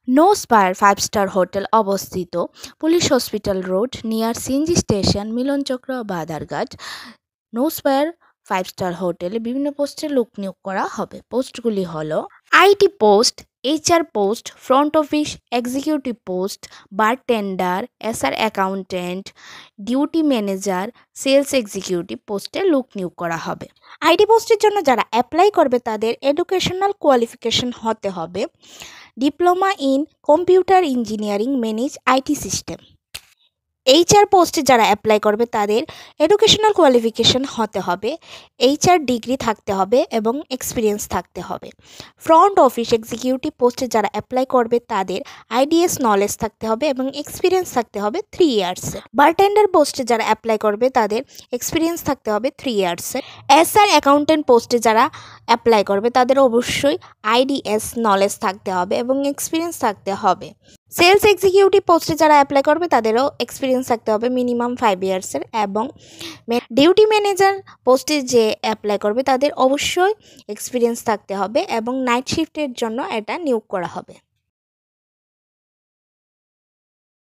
No spire 5 star hotel অবস্থিত police hospital road near CNG station Milanchakra Badarghat. No spire 5 star হোটেলে বিভিন্ন পোস্টে লোক নিয়োগ করা হবে। পোস্টগুলি হলো IT post, HR post, front office executive post, bartender, SR accountant, duty manager, sales executive পোস্টে লোক নিয়োগ করা হবে। আইটি পোস্টের জন্য যারা অ্যাপ্লাই করবে তাদের এডুকেশনাল কোয়ালিফিকেশন হতে হবে diploma in computer engineering manage IT system. HR পোস্টে যারা অ্যাপ্লাই করবে তাদের এডুকেশনাল কোয়ালিফিকেশন হতে হবে এইচআর ডিগ্রি থাকতে হবে এবং এক্সপিরিয়েন্স থাকতে হবে। ফ্রন্ট অফিস এক্সিকিউটিভ পোস্টে যারা অ্যাপ্লাই করবে তাদের আইডিএস নলেজ থাকতে হবে এবং এক্সপিরিয়েন্স থাকতে হবে 3 ইয়ার্সের। বারটেন্ডার পোস্টে যারা অ্যাপ্লাই করবে তাদের এক্সপিরিয়েন্স থাকতে হবে 3 ইয়ার্সের। এসআর অ্যাকাউন্টেন্ট পোস্টে যারা অ্যাপ্লাই করবে তাদের অবশ্যই আইডিএস নলেজ থাকতে হবে এবং এক্সপিরিয়েন্স থাকতে হবে। সেলস এক্সিকিউটিভ পোস্টে যারা অ্যাপ্লাই করবে তাদেরও এক্সপিরিয়েন্স থাকতে হবে মিনিমাম 5 ইয়ার্সের এবং ডিউটি ম্যানেজার পোস্টে যে অ্যাপ্লাই করবে তাদের অবশ্যই এক্সপিরিয়েন্স থাকতে হবে এবং নাইট শিফটের জন্য এটা নিয়োগ করা হবে।